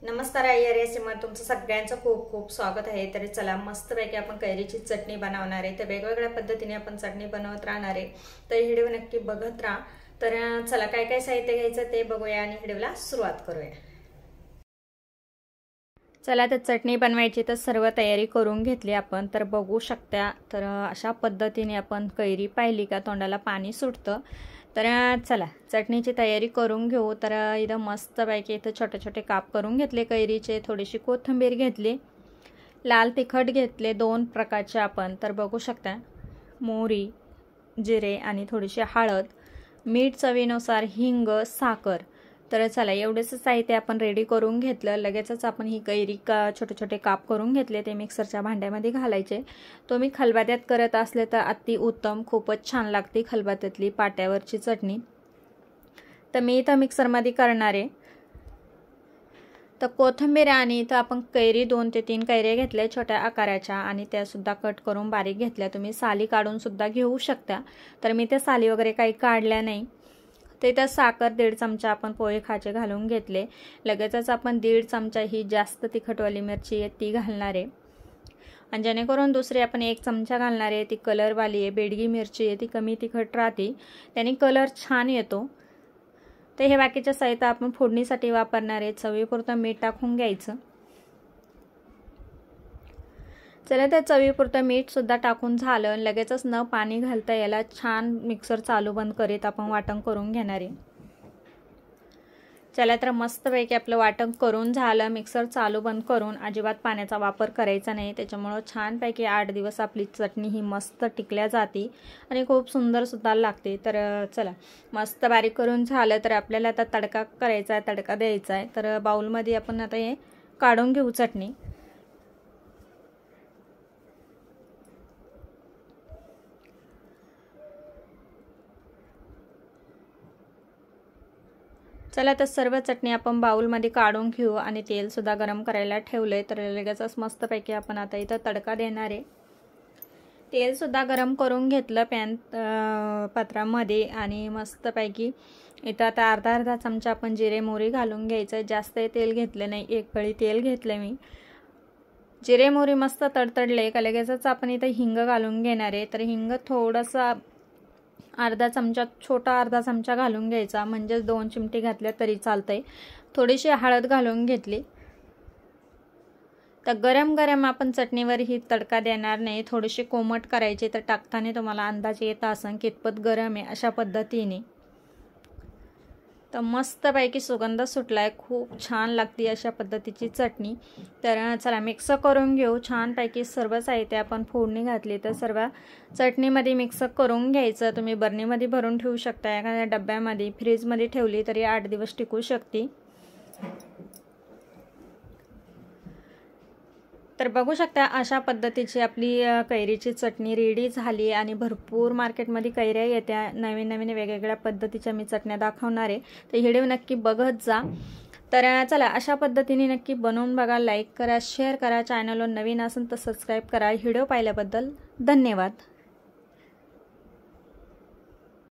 नमस्कार आई रेसिपीमध्ये तुमचं सगळ्यांचं खूप खूप स्वागत आहे। तरी चला मस्तपैकी आपण कैरीची चटणी बनवणार आहे। तर वेगवेगळ्या पद्धतीने आपण चटणी बनवत राहणार आहे। तर व्हिडिओ नक्की बघत राहा। तर चला काय काय साहित्य घ्यायचं ते बघूया आणि व्हिडिओला सुरुवात करूया। चला तर चटणी बनवायची तर सर्व तयारी करून घेतली आपण। तर बघू शकता तर अशा पद्धतीने आपण कैरी पाहिली का तोंडाला पाणी सुटतं। तर चला चटणीची तयारी करून घेऊ। तर इथं मस्तपैकी इथं छोटे छोटे काप करून घेतले कैरीचे, थोडीशी कोथिंबीर घेतली, लाल तिखट घेतले 2 प्रकारचे आपण। तर बघू शकता मोहरी, जिरे आणि थोडीशी हळद, मीठ चवीनुसार, हिंग, साखर। तर चला एवढेच साहित्य आपण रेडी करून घेतलं। लगेचच आपण ही कैरी छोटे छोटे काप करून घेतले, ते मिक्सरच्या भांड्यामध्ये घालायचे। तुम्ही खलबत्त्यात करत असले तर अति उत्तम, खूपच छान लागते खलबत्त्यातली पाट्यावरची चटणी। तर मी इथं मिक्सरमध्ये करणार आहे। तर कोथिंबीर आणि इथं आपण कैरी 2 ते 3 कैऱ्या घेतल्या छोट्या आकाराच्या आणि त्या सुद्धा कट करून बारीक घेतल्या। तुम्ही साली काढून सुद्धा घेऊ शकता। तर मी त्या साली वगैरे काही काढल्या नाही। ते तर साखर 1.5 चमचा आपण पोहे खाचे घालून घेतले। लगेचच आपण 1.5 चमचा ही जास्त तिखटवाली मिरची आहे ती घालणार आहे। आणि जेणेकरून दुसरी आपण 1 चमचा घालणार आहे ती कलरवाली आहे, बेडगी मिरची आहे, ती कमी तिखट राहते, त्याने कलर छान येतो। तर हे बाकीचे साहित्य आपण फोडणीसाठी वापरणार आहे। चवीपुरतं मीठ टाकून घ्यायचं। चला तर चवीपुरतं मीठ सुद्धा टाकून झालं। लगेचच न पाणी घालता याला छान मिक्सर चालू बंद करीत आपण वाटण करून घेणार आहे। चला तर मस्तपैकी आपलं वाटण करून झालं। मिक्सर चालू बंद करून अजिबात पाण्याचा वापर करायचा नाही, त्याच्यामुळे छानपैकी 8 दिवस आपली चटणी ही मस्त टिकल्या जाते आणि खूप सुंदर सुद्धा लागते। तर चला मस्त बारीक करून झालं। तर आपल्याला आता तडका करायचा आहे, तडका द्यायचा आहे। तर बाउलमध्ये आपण आता हे काढून घेऊ चटणी। चला तर सर्व चटणी आपण बाउलमध्ये काढून घेऊ आणि तेल सुद्धा गरम करायला ठेवलंय। तर लगेचच मस्तपैकी आपण आता इथं तडका देणार आहे। तेल सुद्धा गरम करून घेतलं पॅन पात्रामध्ये आणि मस्तपैकी इथं आता अर्धा चमचा आपण जिरे मोहरी घालून घ्यायचं। जास्त तेल घेतलं नाही, 1 पळी तेल घेतलं मी। जिरे मोहरी मस्त तडतडले का लगेचच आपण इथं हिंग घालून घेणार आहे। तर हिंग थोडासा अर्धा चमचा, छोटा अर्धा चमचा घालून घ्यायचा, म्हणजे 2 चिमटी घातल्या तरी चालतंय। थोडीशी हळद घालून घेतली। तर गरम गरम आपण चटणीवर ही तडका देणार नाही, थोडीशी कोमट करायची। तर टाकताना तुम्हाला अंदाज येत असेल कितपत गरम आहे अशा पद्धतीने। तर मस्तपैकी सुगंध सुटलाय, खूप छान लागते अशा पद्धतीची चटणी। तर चला मिक्स करून घेऊ छानपैकी। सर्व साहित्य आपण फोडणी घातली तर सर्व चटणीमध्ये मिक्स करून घ्यायचं। तुम्ही बरणीमध्ये भरून ठेवू शकता, एखाद्या डब्यामध्ये फ्रीजमध्ये ठेवली तरी 8 दिवस टिकू शकते। तर बघू शकता अशा पद्धतीची आपली कैरीची चटणी रेडी झाली आणि भरपूर मार्केटमध्ये कैऱ्या येत्या, नवीन नवीन वेगवेगळ्या पद्धतीच्या मी चटण्या दाखवणार आहे। तर व्हिडिओ नक्की बघत जा। तर चला अशा पद्धतीने नक्की बनवून बघा, लाईक करा, शेअर करा, चॅनलवर नवीन असेल तर सबस्क्राईब करा। व्हिडिओ पाहिल्याबद्दल धन्यवाद।